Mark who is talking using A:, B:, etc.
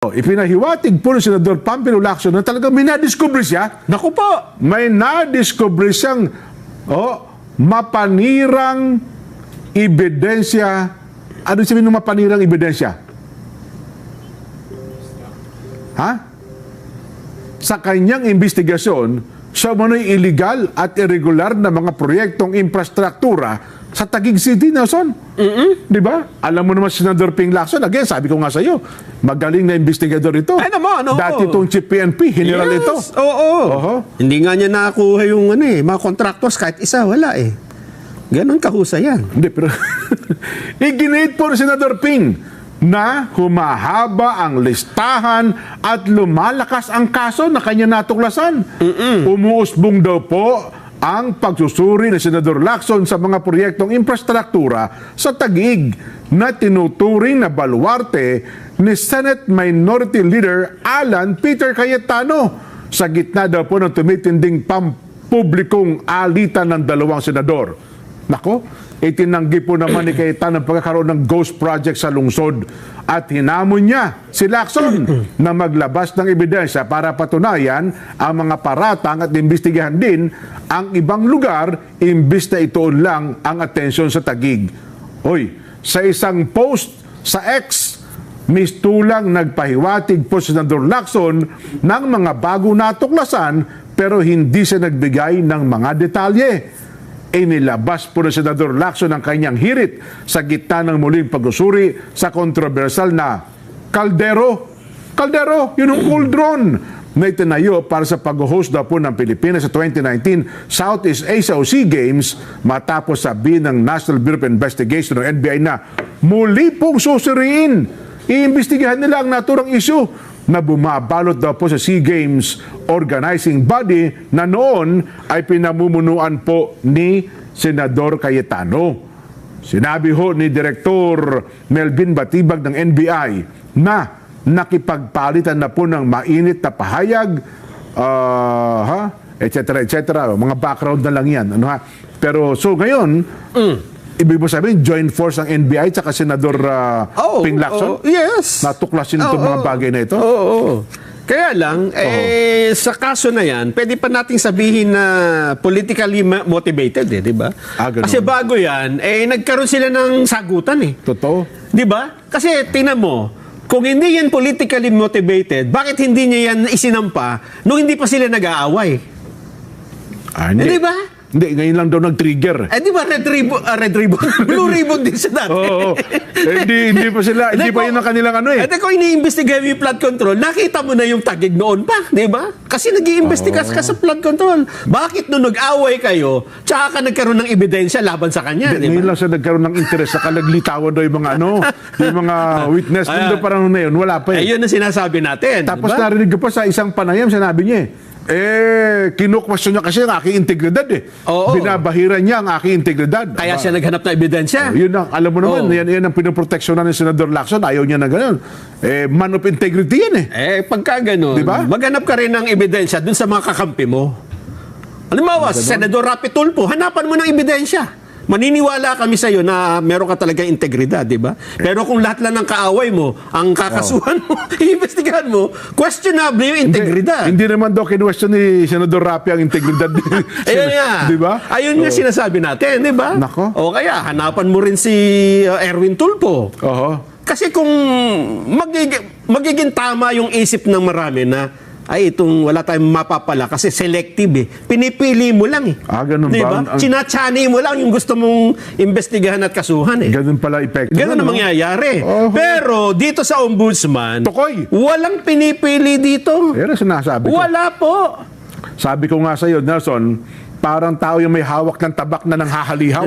A: Ipinahiwatig po ng Senador Pampilo Lacson na talagang may nadiscover siya.
B: Naku po!
A: May nadiscover siyang mapanirang ebidensya. Ano sabihin ng mapanirang ebidensya? Ha? Sa kanyang investigasyon, sa umano'y illegal at irregular na mga proyektong infrastruktura sa Taguig City, Nelson. Di ba? Alam mo naman, Senador Ping Lacson, again, sabi ko nga sa iyo, magaling na investigador ito.
B: Ay naman, oo.
A: Dati itong Chief PNP, general ito.
B: Oo.
A: Oho.
B: Hindi nga niya nakakuha yung mga contractors, kahit isa, wala eh. Ganon kahusay yan.
A: Hindi, pero iginit po ng Senador Ping na humahaba ang listahan at lumalakas ang kaso na kanya natuklasan. Umuusbong daw po ang pagsusuri ng Senador Lacson sa mga proyektong infrastruktura sa Taguig na tinuturing na baluarte ni Senate Minority Leader Alan Peter Cayetano sa gitna daw po ng tumitinding pampublikong alitan ng dalawang senador. Nako, itinanggi po naman ni Cayetano ang pagkakaroon ng ghost project sa lungsod at hinamon niya si Lacson na maglabas ng ebidensya para patunayan ang mga paratang at imbestigahan din ang ibang lugar imbis na ituon lang ang atensyon sa Taguig. Hoy, sa isang post sa X, mistulang nagpahiwatig po si Senador Lacson ng mga bago natuklasan pero hindi siya nagbigay ng mga detalye. Inilabas po ng Senador Lacson ang kanyang hirit sa gitna ng muling pag-usuri sa kontrobersyal na kaldero. Kaldero, yun ang cauldron na itinayo para sa pag-host daw po ng Pilipinas sa 2019 Southeast Asia o SEA Games matapos sabihin ng National Bureau of Investigation o NBI na muli pong susuriin. Iimbestigahan nila ang naturang issue na bumabalot daw po sa SEA Games organizing body na noon ay pinamumunuan po ni Senador Cayetano. Sinabi ho ni Direktor Melvin Batibag ng NBI na nakipagpalitan na po ng mainit na pahayag, etc. Mga background na lang yan. Ano, ha? Pero so ngayon, ibig mo sabihin, joint force ng NBI at Senador Ping Lacson?
B: Yes.
A: Natuklasin itong mga bagay na ito?
B: Oo. Kaya lang, sa kaso na yan, pwede pa nating sabihin na politically motivated, di ba? Kasi bago yan, nagkaroon sila ng sagutan eh.
A: Totoo.
B: Di ba? Kasi tingnan mo, kung hindi yan politically motivated, bakit hindi niya yan isinampa nung hindi pa sila nag-aaway?
A: Hindi.
B: Di ba?
A: Hindi, ngayon lang daw nag-trigger.
B: Di ba red ribbon? Blue ribbon din sa dati.
A: Oo. Hindi pa sila, hindi pa yun ang kanilang ano eh.
B: Kung iniimbestigahan mo yung flood control, nakita mo na yung Taguig noon pa, di ba? Kasi nag-iimbestiga ka sa flood control. Bakit nung nag-away kayo, tsaka ka nagkaroon ng ebidensya laban sa kanya, di ba?
A: Ngayon lang siya nagkaroon ng interest, saka naglitawan daw yung mga yung mga witness. Doon parang na yun, wala pa eh.
B: Ayun ang sinasabi natin.
A: Tapos
B: diba?
A: narinig ko pa sa isang panayam, sinabi niya kinukwestiyon niya kasi ang aking integridad eh.
B: Oo.
A: Binabahiran niya ang aking integridad.
B: Kaya siya naghanap ng ebidensya.
A: Yun ang, alam mo naman, yan ang pinoproteksyonan ni Senador Lacson. Ayaw niya na gano'n. Man of integrity yan eh.
B: Pagka gano'n,
A: diba?
B: maghanap ka rin ng ebidensya dun sa mga kakampi mo. Halimbawa, Senador Rapi Tulfo, hanapan mo ng ebidensya. Maniniwala kami sa iyo na meron ka talagang integridad, di ba? Pero kung lahat lang ng kaaway mo, ang kakasuhan mo, iimbestigahan mo, questionable yung integridad.
A: Hindi naman daw kinwestiyon ni Senador Rapi ang integridad.
B: Ayun nga.
A: Di ba?
B: Ayun nga sinasabi natin, di ba?
A: Nako.
B: O kaya, hanapan mo rin si Erwin Tulfo. Kasi kung magiging tama yung isip ng marami na itong wala tayong mapapala kasi selective eh. Pinipili mo lang eh.
A: Ganun
B: diba?
A: ba?
B: Chinachani mo lang yung gusto mong imbestigahan at kasuhan eh.
A: Ganun pala epekto.
B: Ganun ang mangyayari. Pero dito sa ombudsman,
A: Tukoy.
B: Walang pinipili dito.
A: Yan ang sinasabi ko.
B: Wala po.
A: Sabi ko nga sa iyo, Nelson, parang tao yung may hawak ng tabak na nanghahalihaw.